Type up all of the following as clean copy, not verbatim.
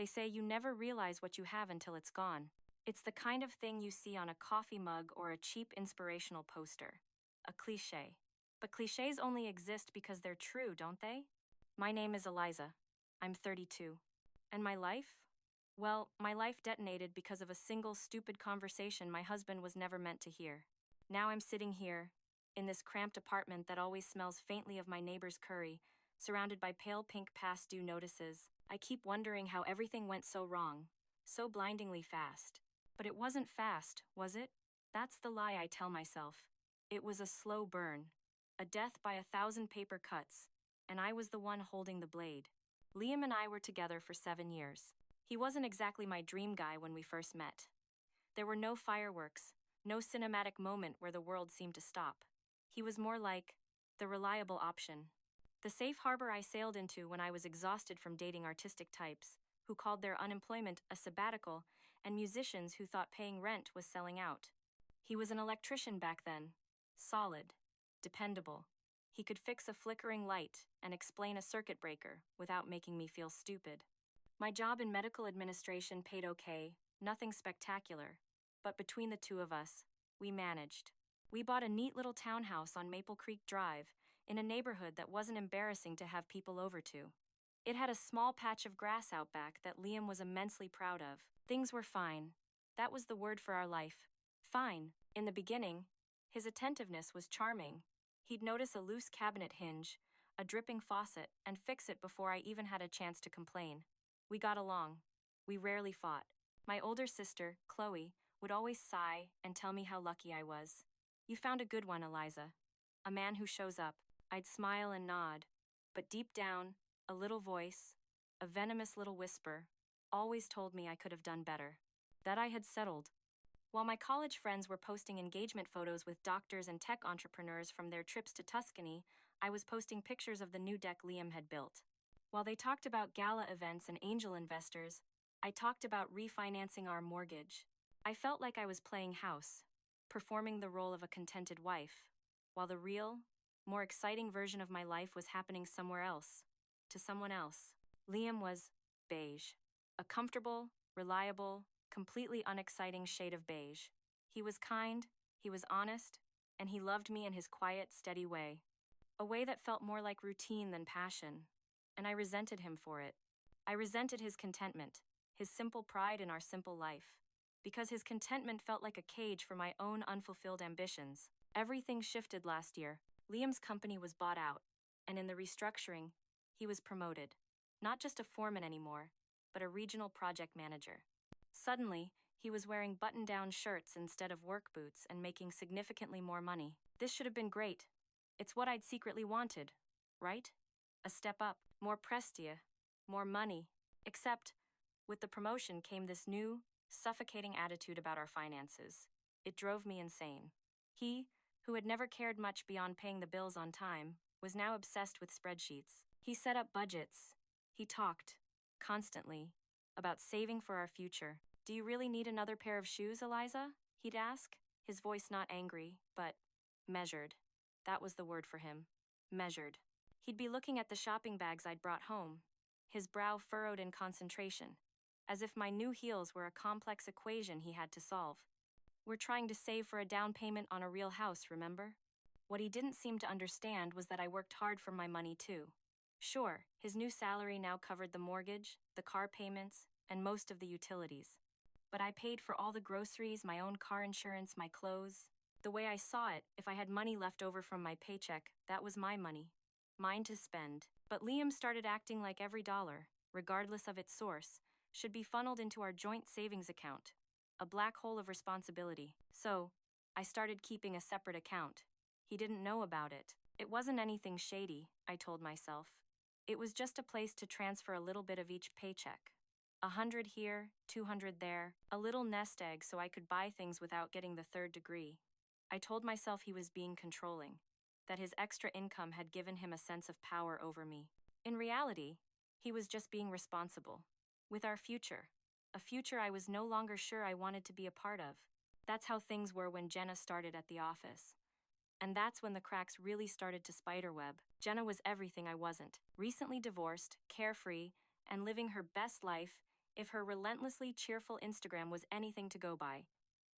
They say you never realize what you have until it's gone. It's the kind of thing you see on a coffee mug or a cheap inspirational poster. A cliché. But clichés only exist because they're true, don't they? My name is Eliza. I'm 32. And my life? Well, my life detonated because of a single stupid conversation my husband was never meant to hear. Now I'm sitting here, in this cramped apartment that always smells faintly of my neighbor's curry, surrounded by pale pink past due notices. I keep wondering how everything went so wrong, so blindingly fast. But it wasn't fast, was it? That's the lie I tell myself. It was a slow burn, a death by 1,000 paper cuts, and I was the one holding the blade. Liam and I were together for 7 years. He wasn't exactly my dream guy when we first met. There were no fireworks, no cinematic moment where the world seemed to stop. He was more like the reliable option. The safe harbor I sailed into when I was exhausted from dating artistic types, who called their unemployment a sabbatical, and musicians who thought paying rent was selling out. He was an electrician back then. Solid. Dependable. He could fix a flickering light and explain a circuit breaker without making me feel stupid. My job in medical administration paid okay, nothing spectacular. But between the two of us, we managed. We bought a neat little townhouse on Maple Creek Drive, in a neighborhood that wasn't embarrassing to have people over to. It had a small patch of grass out back that Liam was immensely proud of. Things were fine. That was the word for our life. Fine. In the beginning, his attentiveness was charming. He'd notice a loose cabinet hinge, a dripping faucet, and fix it before I even had a chance to complain. We got along. We rarely fought. My older sister, Chloe, would always sigh and tell me how lucky I was. You found a good one, Eliza. A man who shows up. I'd smile and nod. But deep down, a little voice, a venomous little whisper, always told me I could have done better. That I had settled. While my college friends were posting engagement photos with doctors and tech entrepreneurs from their trips to Tuscany, I was posting pictures of the new deck Liam had built. While they talked about gala events and angel investors, I talked about refinancing our mortgage. I felt like I was playing house, performing the role of a contented wife, while the real, more exciting version of my life was happening somewhere else, to someone else. Liam was beige. A comfortable, reliable, completely unexciting shade of beige. He was kind, he was honest, and he loved me in his quiet, steady way. A way that felt more like routine than passion. And I resented him for it. I resented his contentment, his simple pride in our simple life. Because his contentment felt like a cage for my own unfulfilled ambitions. Everything shifted last year. Liam's company was bought out, and in the restructuring, he was promoted. Not just a foreman anymore, but a regional project manager. Suddenly, he was wearing button-down shirts instead of work boots and making significantly more money. This should have been great. It's what I'd secretly wanted, right? A step up, more prestige, more money. Except, with the promotion came this new, suffocating attitude about our finances. It drove me insane. He, who had never cared much beyond paying the bills on time, was now obsessed with spreadsheets. He set up budgets. He talked, constantly, about saving for our future. Do you really need another pair of shoes, Eliza? He'd ask, his voice not angry, but measured. That was the word for him. Measured. He'd be looking at the shopping bags I'd brought home, his brow furrowed in concentration, as if my new heels were a complex equation he had to solve. We're trying to save for a down payment on a real house, remember? What he didn't seem to understand was that I worked hard for my money too. Sure, his new salary now covered the mortgage, the car payments, and most of the utilities. But I paid for all the groceries, my own car insurance, my clothes. The way I saw it, if I had money left over from my paycheck, that was my money. Mine to spend. But Liam started acting like every dollar, regardless of its source, should be funneled into our joint savings account. A black hole of responsibility. So, I started keeping a separate account. He didn't know about it. It wasn't anything shady, I told myself. It was just a place to transfer a little bit of each paycheck. 100 here, 200 there, a little nest egg so I could buy things without getting the third degree. I told myself he was being controlling, that his extra income had given him a sense of power over me. In reality, he was just being responsible. With our future. A future I was no longer sure I wanted to be a part of. That's how things were when Jenna started at the office. And that's when the cracks really started to spiderweb. Jenna was everything I wasn't. Recently divorced, carefree, and living her best life if her relentlessly cheerful Instagram was anything to go by.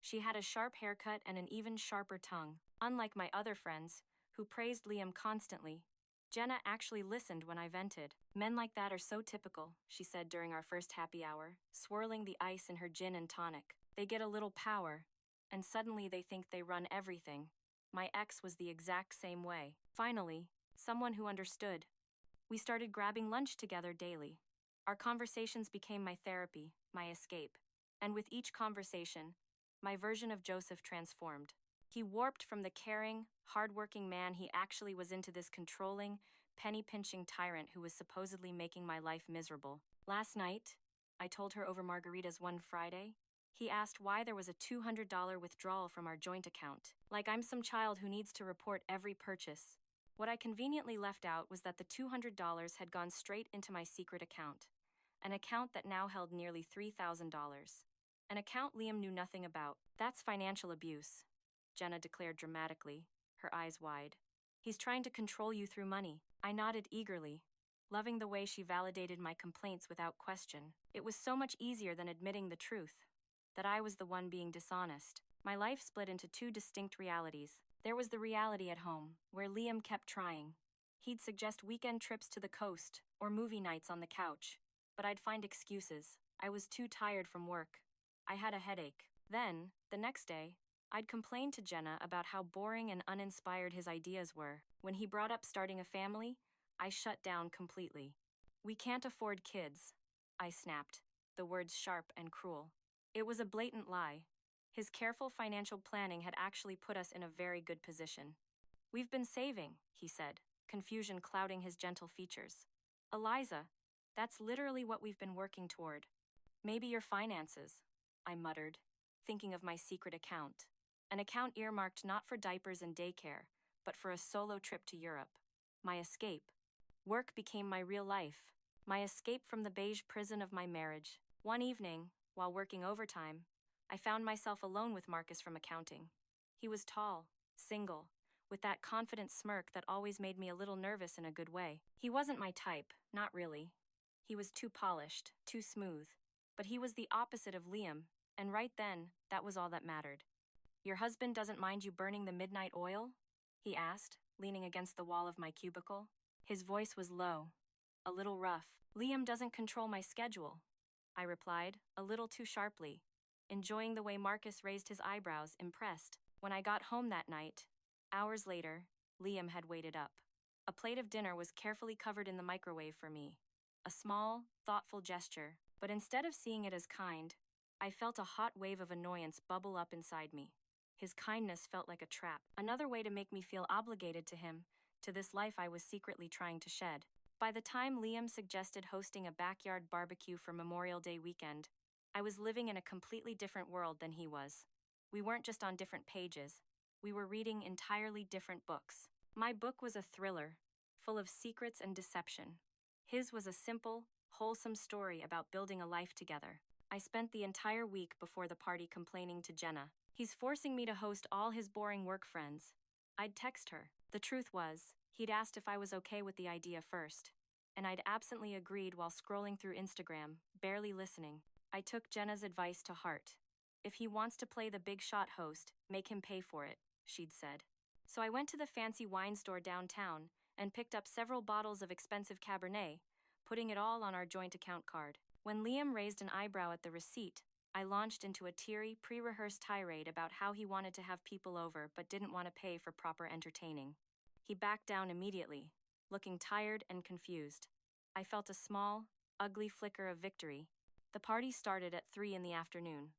She had a sharp haircut and an even sharper tongue. Unlike my other friends, who praised Liam constantly, Jenna actually listened when I vented. Men like that are so typical, she said during our first happy hour, swirling the ice in her gin and tonic. They get a little power, and suddenly they think they run everything. My ex was the exact same way. Finally, someone who understood. We started grabbing lunch together daily. Our conversations became my therapy, my escape. And with each conversation, my version of Joseph transformed. He warped from the caring, hardworking man he actually was into this controlling, penny-pinching tyrant who was supposedly making my life miserable. Last night, I told her over margaritas one Friday, he asked why there was a $200 withdrawal from our joint account. Like I'm some child who needs to report every purchase. What I conveniently left out was that the $200 had gone straight into my secret account, an account that now held nearly $3,000. An account Liam knew nothing about. That's financial abuse, Jenna declared dramatically, her eyes wide. He's trying to control you through money. I nodded eagerly, loving the way she validated my complaints without question. It was so much easier than admitting the truth, that I was the one being dishonest. My life split into two distinct realities. There was the reality at home, where Liam kept trying. He'd suggest weekend trips to the coast, or movie nights on the couch. But I'd find excuses. I was too tired from work. I had a headache. Then, the next day, I'd complain to Jenna about how boring and uninspired his ideas were. When he brought up starting a family, I shut down completely. We can't afford kids, I snapped, the words sharp and cruel. It was a blatant lie. His careful financial planning had actually put us in a very good position. We've been saving, he said, confusion clouding his gentle features. Eliza, that's literally what we've been working toward. Maybe your finances, I muttered, thinking of my secret account. An account earmarked not for diapers and daycare, but for a solo trip to Europe. My escape. Work became my real life. My escape from the beige prison of my marriage. One evening, while working overtime, I found myself alone with Marcus from accounting. He was tall, single, with that confident smirk that always made me a little nervous in a good way. He wasn't my type, not really. He was too polished, too smooth. But he was the opposite of Liam, and right then, that was all that mattered. Your husband doesn't mind you burning the midnight oil? He asked, leaning against the wall of my cubicle. His voice was low, a little rough. Liam doesn't control my schedule, I replied, a little too sharply, enjoying the way Marcus raised his eyebrows, impressed. When I got home that night, hours later, Liam had waited up. A plate of dinner was carefully covered in the microwave for me. A small, thoughtful gesture, but instead of seeing it as kind, I felt a hot wave of annoyance bubble up inside me. His kindness felt like a trap, another way to make me feel obligated to him, to this life I was secretly trying to shed. By the time Liam suggested hosting a backyard barbecue for Memorial Day weekend, I was living in a completely different world than he was. We weren't just on different pages. We were reading entirely different books. My book was a thriller, full of secrets and deception. His was a simple, wholesome story about building a life together. I spent the entire week before the party complaining to Jenna. He's forcing me to host all his boring work friends. I'd text her. The truth was, he'd asked if I was okay with the idea first, and I'd absently agreed while scrolling through Instagram, barely listening. I took Jenna's advice to heart. If he wants to play the big shot host, make him pay for it, she'd said. So I went to the fancy wine store downtown and picked up several bottles of expensive Cabernet, putting it all on our joint account card. When Liam raised an eyebrow at the receipt, I launched into a teary, pre-rehearsed tirade about how he wanted to have people over but didn't want to pay for proper entertaining. He backed down immediately, looking tired and confused. I felt a small, ugly flicker of victory. The party started at 3 in the afternoon.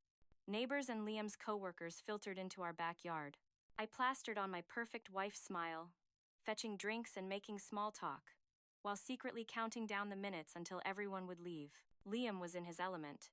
Neighbors and Liam's co-workers filtered into our backyard. I plastered on my perfect wife smile, fetching drinks and making small talk, while secretly counting down the minutes until everyone would leave. Liam was in his element.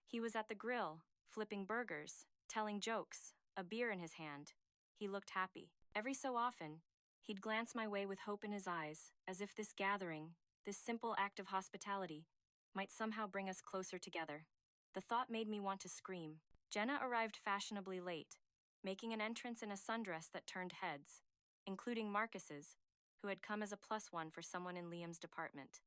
He was at the grill, flipping burgers, telling jokes, a beer in his hand. He looked happy. Every so often, he'd glance my way with hope in his eyes, as if this gathering, this simple act of hospitality, might somehow bring us closer together. The thought made me want to scream. Jenna arrived fashionably late, making an entrance in a sundress that turned heads, including Marcus's, who had come as a +1 for someone in Liam's department.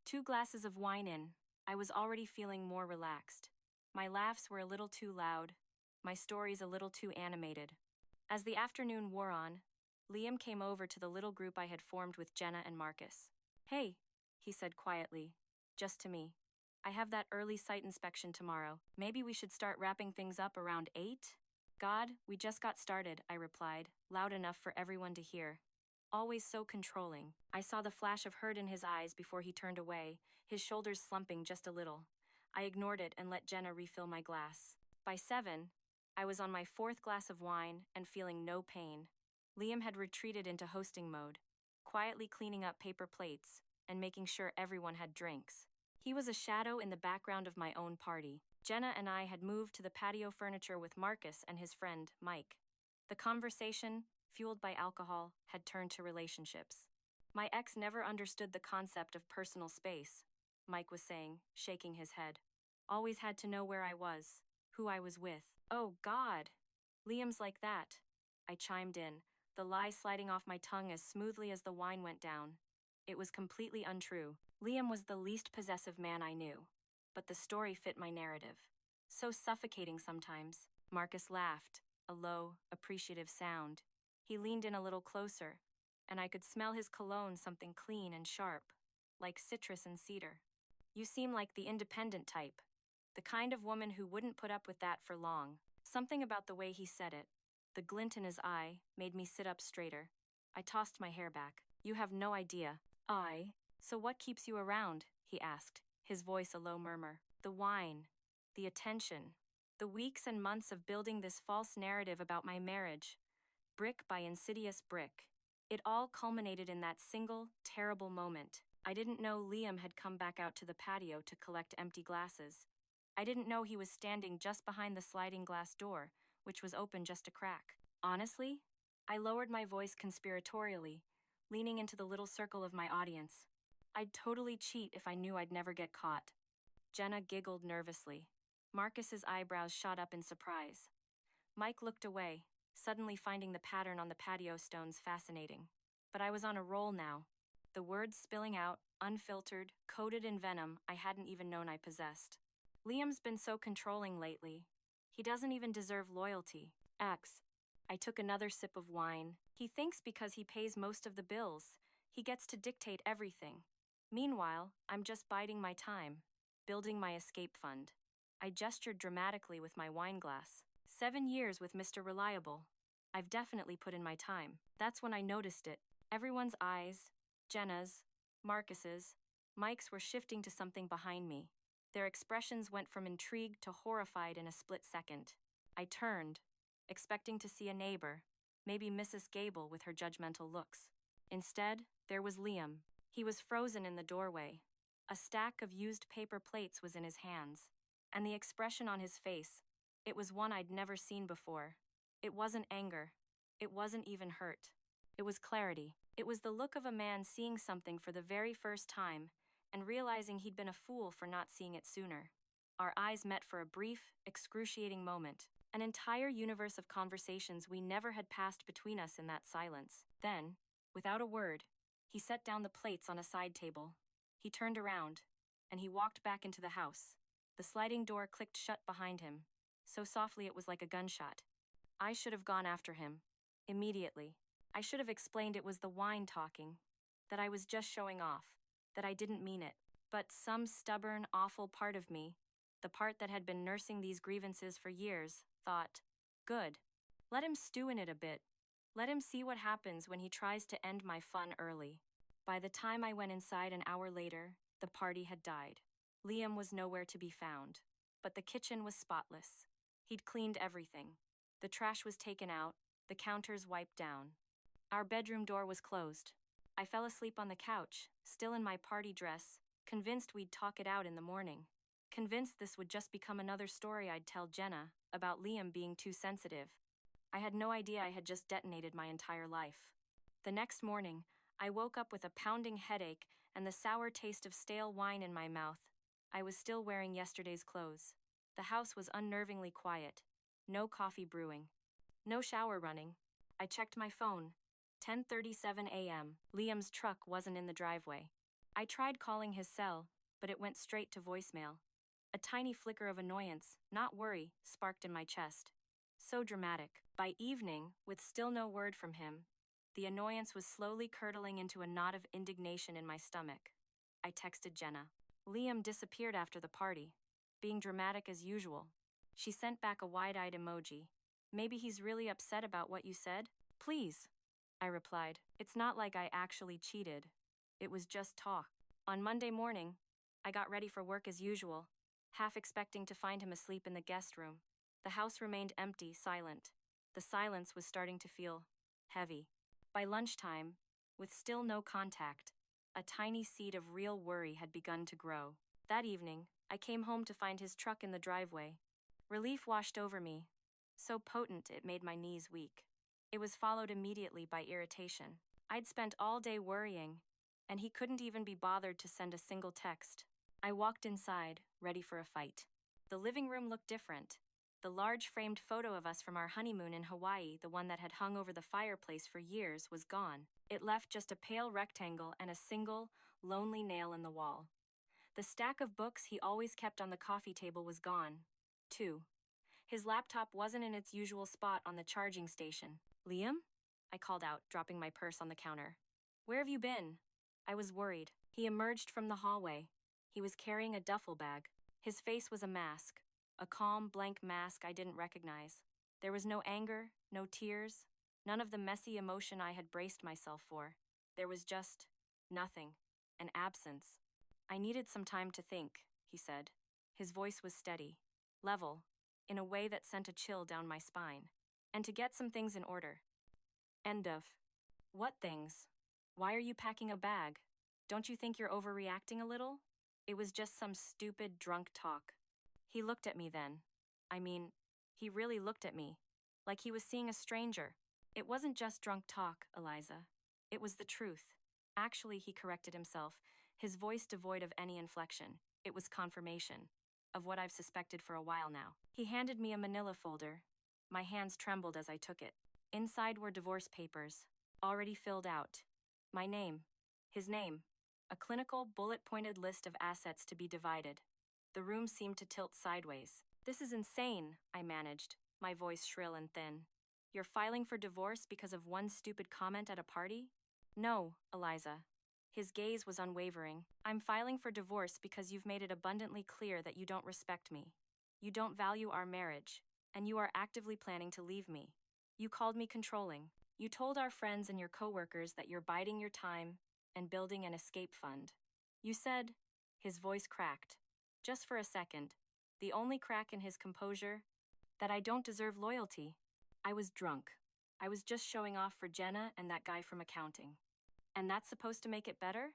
2 glasses of wine in, I was already feeling more relaxed. My laughs were a little too loud, my stories a little too animated. As the afternoon wore on, Liam came over to the little group I had formed with Jenna and Marcus. "Hey," he said quietly, just to me. "I have that early site inspection tomorrow. Maybe we should start wrapping things up around 8? "God, we just got started," I replied, loud enough for everyone to hear. Always so controlling. I saw the flash of hurt in his eyes before he turned away, his shoulders slumping just a little. I ignored it and let Jenna refill my glass. By 7, I was on my 4th glass of wine and feeling no pain. Liam had retreated into hosting mode, quietly cleaning up paper plates and making sure everyone had drinks. He was a shadow in the background of my own party. Jenna and I had moved to the patio furniture with Marcus and his friend, Mike. The conversation, fueled by alcohol, had turned to relationships. "My ex never understood the concept of personal space," Mike was saying, shaking his head. "Always had to know where I was, who I was with." "Oh, God! Liam's like that," I chimed in, the lie sliding off my tongue as smoothly as the wine went down. It was completely untrue. Liam was the least possessive man I knew, but the story fit my narrative. So suffocating sometimes. Marcus laughed, a low, appreciative sound. He leaned in a little closer, and I could smell his cologne, something clean and sharp, like citrus and cedar. "You seem like the independent type, the kind of woman who wouldn't put up with that for long." Something about the way he said it, the glint in his eye, made me sit up straighter. I tossed my hair back. "You have no idea." So what keeps you around?" he asked, his voice a low murmur. "The wine, the attention, the weeks and months of building this false narrative about my marriage, brick by insidious brick. It all culminated in that single, terrible moment. I didn't know Liam had come back out to the patio to collect empty glasses. I didn't know he was standing just behind the sliding glass door, which was open just a crack. Honestly, I lowered my voice conspiratorially, leaning into the little circle of my audience. I'd totally cheat if I knew I'd never get caught. Jenna giggled nervously. Marcus's eyebrows shot up in surprise. Mike looked away, suddenly finding the pattern on the patio stones fascinating. But I was on a roll now. The words spilling out, unfiltered, coated in venom I hadn't even known I possessed. "Liam's been so controlling lately. He doesn't even deserve loyalty." I took another sip of wine. "He thinks because he pays most of the bills, he gets to dictate everything. Meanwhile, I'm just biding my time, building my escape fund." I gestured dramatically with my wine glass. 7 years with Mr. Reliable. I've definitely put in my time. That's when I noticed it. Everyone's eyes, Jenna's, Marcus's, Mike's, were shifting to something behind me. Their expressions went from intrigued to horrified in a split second. I turned, expecting to see a neighbor, maybe Mrs. Gable with her judgmental looks. Instead, there was Liam. He was frozen in the doorway. A stack of used paper plates was in his hands, and the expression on his face, it was one I'd never seen before. It wasn't anger. It wasn't even hurt. It was clarity. It was the look of a man seeing something for the very first time and realizing he'd been a fool for not seeing it sooner. Our eyes met for a brief, excruciating moment, an entire universe of conversations we never had passed between us in that silence. Then, without a word, he set down the plates on a side table. He turned around, and he walked back into the house. The sliding door clicked shut behind him, so softly it was like a gunshot. I should have gone after him. Immediately. I should have explained it was the wine talking, that I was just showing off, that I didn't mean it. But some stubborn, awful part of me, the part that had been nursing these grievances for years, thought, "Good. Let him stew in it a bit. Let him see what happens when he tries to end my fun early." By the time I went inside an hour later, the party had died. Liam was nowhere to be found, but the kitchen was spotless. He'd cleaned everything. The trash was taken out, the counters wiped down. Our bedroom door was closed. I fell asleep on the couch, still in my party dress, convinced we'd talk it out in the morning. Convinced this would just become another story I'd tell Jenna about Liam being too sensitive. I had no idea I had just detonated my entire life. The next morning, I woke up with a pounding headache and the sour taste of stale wine in my mouth. I was still wearing yesterday's clothes. The house was unnervingly quiet. No coffee brewing. No shower running. I checked my phone. 10:37 a.m. Liam's truck wasn't in the driveway. I tried calling his cell, but it went straight to voicemail. A tiny flicker of annoyance, not worry, sparked in my chest. So dramatic. By evening, with still no word from him, the annoyance was slowly curdling into a knot of indignation in my stomach. I texted Jenna. Liam disappeared after the party, being dramatic as usual. She sent back a wide-eyed emoji. Maybe he's really upset about what you said? Please, I replied. It's not like I actually cheated. It was just talk. On Monday morning, I got ready for work as usual, half expecting to find him asleep in the guest room. The house remained empty, silent. The silence was starting to feel heavy. By lunchtime, with still no contact, a tiny seed of real worry had begun to grow. That evening, I came home to find his truck in the driveway. Relief washed over me, so potent it made my knees weak. It was followed immediately by irritation. I'd spent all day worrying, and he couldn't even be bothered to send a single text. I walked inside, ready for a fight. The living room looked different. The large framed photo of us from our honeymoon in Hawaii, the one that had hung over the fireplace for years, was gone. It left just a pale rectangle and a single, lonely nail in the wall. The stack of books he always kept on the coffee table was gone, too. His laptop wasn't in its usual spot on the charging station. Liam? I called out, dropping my purse on the counter. Where have you been? I was worried. He emerged from the hallway. He was carrying a duffel bag. His face was a mask. A calm, blank mask I didn't recognize. There was no anger, no tears, none of the messy emotion I had braced myself for. There was just nothing, an absence. I needed some time to think, he said. His voice was steady, level, in a way that sent a chill down my spine. And to get some things in order. End of. What things? Why are you packing a bag? Don't you think you're overreacting a little? It was just some stupid, drunk talk. He looked at me then. He really looked at me, like he was seeing a stranger. It wasn't just drunk talk, Eliza. It was the truth. Actually, he corrected himself, his voice devoid of any inflection. It was confirmation of what I've suspected for a while now. He handed me a manila folder. My hands trembled as I took it. Inside were divorce papers, already filled out. My name, his name, a clinical, bullet-pointed list of assets to be divided. The room seemed to tilt sideways. This is insane, I managed, my voice shrill and thin. You're filing for divorce because of one stupid comment at a party? No, Eliza. His gaze was unwavering. I'm filing for divorce because you've made it abundantly clear that you don't respect me. You don't value our marriage, and you are actively planning to leave me. You called me controlling. You told our friends and your coworkers that you're biding your time and building an escape fund. You said, his voice cracked, just for a second, the only crack in his composure, that I don't deserve loyalty. I was drunk. I was just showing off for Jenna and that guy from accounting. And that's supposed to make it better?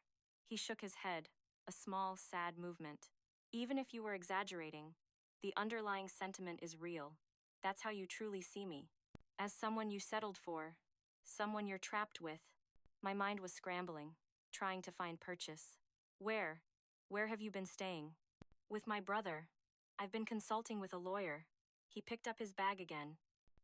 He shook his head, a small, sad movement. Even if you were exaggerating, the underlying sentiment is real. That's how you truly see me. As someone you settled for, someone you're trapped with. My mind was scrambling, trying to find purchase. Where? Where have you been staying? With my brother. I've been consulting with a lawyer. He picked up his bag again.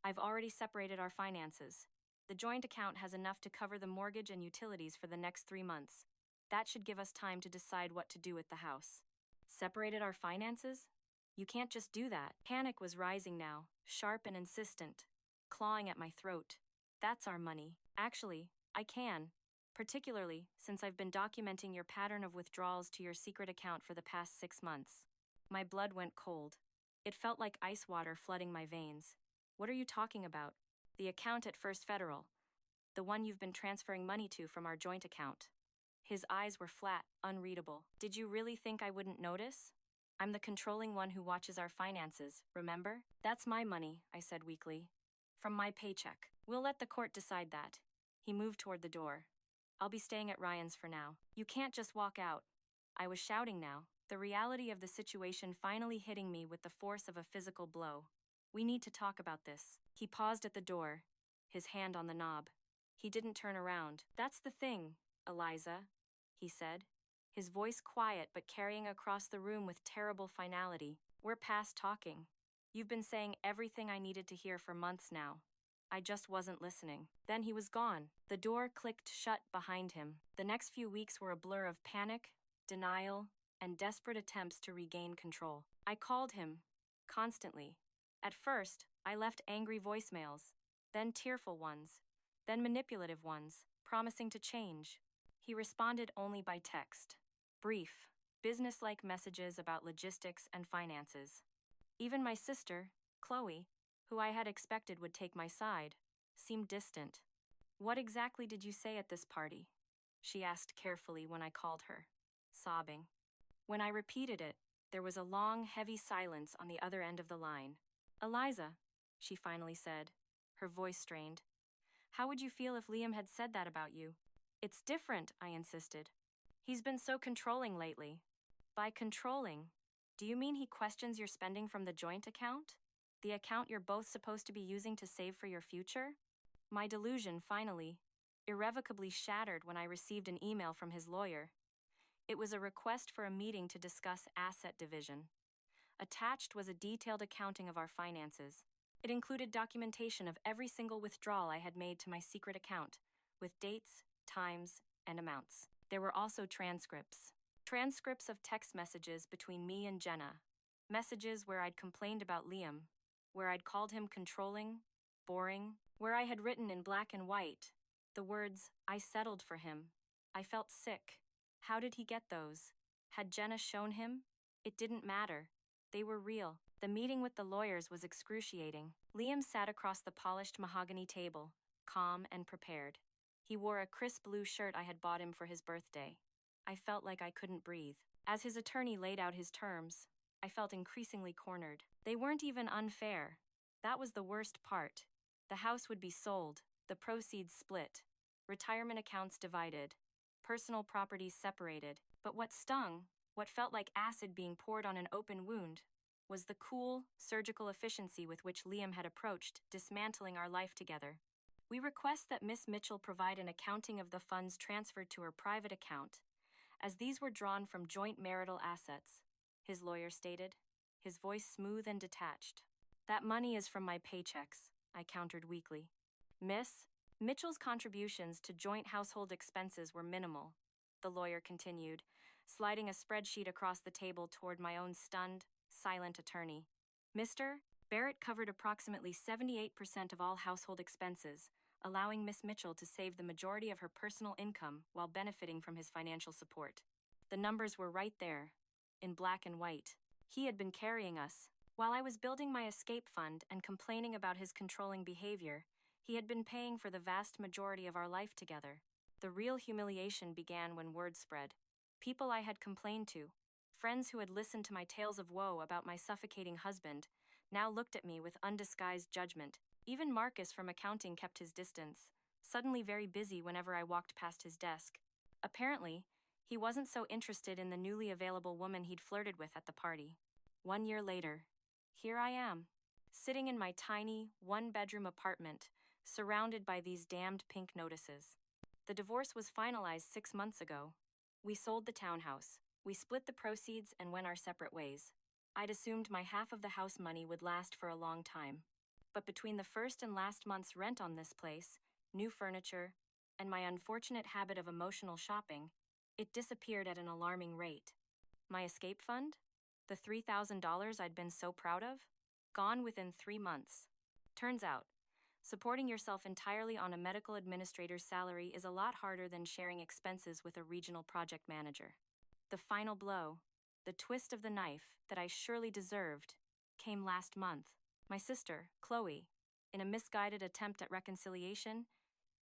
I've already separated our finances. The joint account has enough to cover the mortgage and utilities for the next 3 months. That should give us time to decide what to do with the house. Separated our finances? You can't just do that. Panic was rising now, sharp and insistent, clawing at my throat. That's our money. Actually, I can. Particularly since I've been documenting your pattern of withdrawals to your secret account for the past 6 months. My blood went cold. It felt like ice water flooding my veins. What are you talking about? The account at First Federal. The one you've been transferring money to from our joint account. His eyes were flat, unreadable. Did you really think I wouldn't notice? I'm the controlling one who watches our finances, remember? That's my money, I said weakly. From my paycheck. We'll let the court decide that. He moved toward the door. I'll be staying at Ryan's for now. You can't just walk out. I was shouting now, the reality of the situation finally hitting me with the force of a physical blow. We need to talk about this. He paused at the door, his hand on the knob. He didn't turn around. That's the thing, Eliza, he said, his voice quiet but carrying across the room with terrible finality. We're past talking. You've been saying everything I needed to hear for months now. I just wasn't listening. Then he was gone. The door clicked shut behind him. The next few weeks were a blur of panic, denial, and desperate attempts to regain control. I called him, constantly. At first, I left angry voicemails, then tearful ones, then manipulative ones, promising to change. He responded only by text. Brief, business-like messages about logistics and finances. Even my sister, Chloe, who I had expected would take my side, seemed distant. "What exactly did you say at this party?" she asked carefully when I called her, sobbing. When I repeated it, there was a long, heavy silence on the other end of the line. "Eliza," she finally said, her voice strained. "How would you feel if Liam had said that about you?" "It's different," I insisted. "He's been so controlling lately." "By controlling, do you mean he questions your spending from the joint account? The account you're both supposed to be using to save for your future?" My delusion finally, irrevocably shattered when I received an email from his lawyer. It was a request for a meeting to discuss asset division. Attached was a detailed accounting of our finances. It included documentation of every single withdrawal I had made to my secret account, with dates, times, and amounts. There were also transcripts. Transcripts of text messages between me and Jenna. Messages where I'd complained about Liam, where I'd called him controlling, boring, where I had written in black and white the words, "I settled for him." I felt sick. How did he get those? Had Jenna shown him? It didn't matter. They were real. The meeting with the lawyers was excruciating. Liam sat across the polished mahogany table, calm and prepared. He wore a crisp blue shirt I had bought him for his birthday. I felt like I couldn't breathe. As his attorney laid out his terms, I felt increasingly cornered. They weren't even unfair. That was the worst part. The house would be sold, the proceeds split, retirement accounts divided, personal properties separated. But what stung, what felt like acid being poured on an open wound, was the cool, surgical efficiency with which Liam had approached dismantling our life together. "We request that Miss Mitchell provide an accounting of the funds transferred to her private account, as these were drawn from joint marital assets," his lawyer stated, his voice smooth and detached. "That money is from my paychecks," I countered weakly. "Miss Mitchell's contributions to joint household expenses were minimal," the lawyer continued, sliding a spreadsheet across the table toward my own stunned, silent attorney. "Mr. Barrett covered approximately 78% of all household expenses, allowing Miss Mitchell to save the majority of her personal income while benefiting from his financial support." The numbers were right there, in black and white. He had been carrying us. While I was building my escape fund and complaining about his controlling behavior, he had been paying for the vast majority of our life together. The real humiliation began when word spread. People I had complained to, friends who had listened to my tales of woe about my suffocating husband, now looked at me with undisguised judgment. Even Marcus from accounting kept his distance, suddenly very busy whenever I walked past his desk. Apparently, he wasn't so interested in the newly available woman he'd flirted with at the party. 1 year later, here I am, sitting in my tiny, one-bedroom apartment, surrounded by these damned pink notices. The divorce was finalized 6 months ago. We sold the townhouse. We split the proceeds and went our separate ways. I'd assumed my half of the house money would last for a long time. But between the first and last month's rent on this place, new furniture, and my unfortunate habit of emotional shopping, it disappeared at an alarming rate. My escape fund? The $3,000 I'd been so proud of? Gone within 3 months. Turns out, supporting yourself entirely on a medical administrator's salary is a lot harder than sharing expenses with a regional project manager. The final blow, the twist of the knife that I surely deserved, came last month. My sister, Chloe, in a misguided attempt at reconciliation,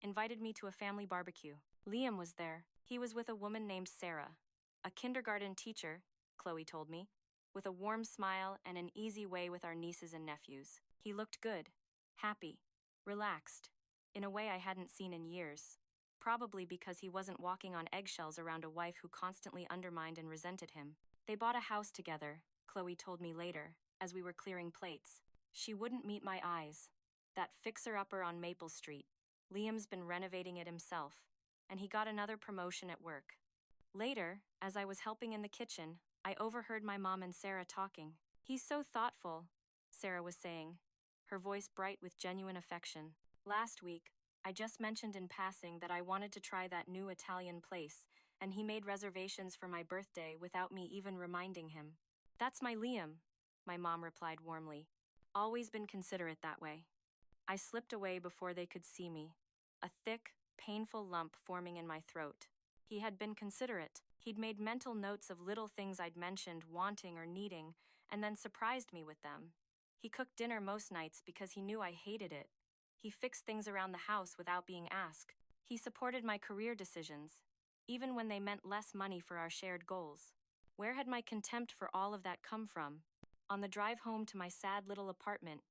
invited me to a family barbecue. Liam was there. He was with a woman named Sarah, a kindergarten teacher, Chloe told me, with a warm smile and an easy way with our nieces and nephews. He looked good, happy, relaxed, in a way I hadn't seen in years, probably because he wasn't walking on eggshells around a wife who constantly undermined and resented him. They bought a house together, Chloe told me later, as we were clearing plates. She wouldn't meet my eyes. That fixer-upper on Maple Street. Liam's been renovating it himself, and he got another promotion at work. Later, as I was helping in the kitchen, I overheard my mom and Sarah talking. "He's so thoughtful," Sarah was saying, her voice bright with genuine affection. "Last week, I just mentioned in passing that I wanted to try that new Italian place, and he made reservations for my birthday without me even reminding him. That's my Liam, my mom replied warmly. Always been considerate that way. I slipped away before they could see me, a thick, painful lump forming in my throat. He had been considerate. He'd made mental notes of little things I'd mentioned wanting or needing, and then surprised me with them. He cooked dinner most nights because he knew I hated it. He fixed things around the house without being asked. He supported my career decisions, even when they meant less money for our shared goals. Where had my contempt for all of that come from? On the drive home to my sad little apartment,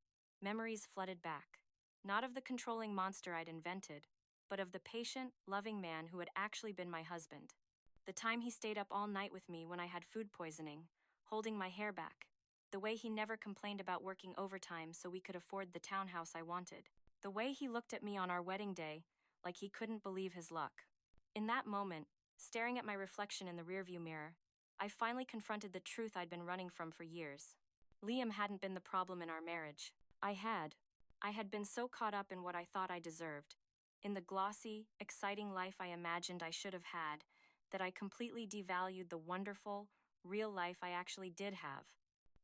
memories flooded back. Not of the controlling monster I'd invented, but of the patient, loving man who had actually been my husband. The time he stayed up all night with me when I had food poisoning, holding my hair back. The way he never complained about working overtime so we could afford the townhouse I wanted. The way he looked at me on our wedding day, like he couldn't believe his luck. In that moment, staring at my reflection in the rearview mirror, I finally confronted the truth I'd been running from for years. Liam hadn't been the problem in our marriage. I had. I had been so caught up in what I thought I deserved, in the glossy, exciting life I imagined I should have had, that I completely devalued the wonderful, real life I actually did have.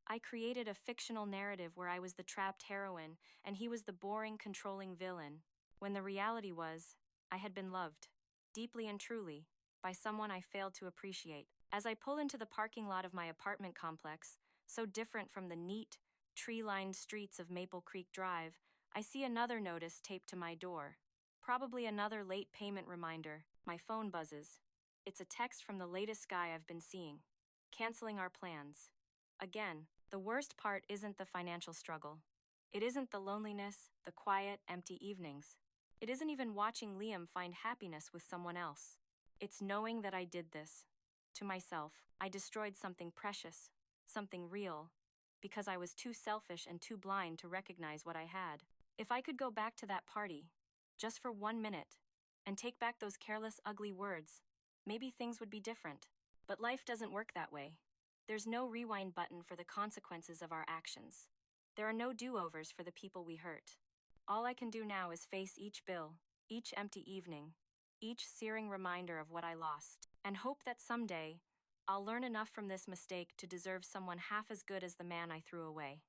I created a fictional narrative where I was the trapped heroine and he was the boring, controlling villain, when the reality was, I had been loved, deeply and truly, by someone I failed to appreciate. As I pull into the parking lot of my apartment complex, so different from the neat, tree-lined streets of Maple Creek Drive, I see another notice taped to my door. Probably another late payment reminder. My phone buzzes. It's a text from the latest guy I've been seeing, canceling our plans. Again, the worst part isn't the financial struggle. It isn't the loneliness, the quiet, empty evenings. It isn't even watching Liam find happiness with someone else. It's knowing that I did this. To myself, I destroyed something precious, something real, because I was too selfish and too blind to recognize what I had. If I could go back to that party, just for 1 minute, and take back those careless, ugly words, maybe things would be different. But life doesn't work that way. There's no rewind button for the consequences of our actions. There are no do-overs for the people we hurt. All I can do now is face each bill, each empty evening, each searing reminder of what I lost, and hope that someday, I'll learn enough from this mistake to deserve someone half as good as the man I threw away.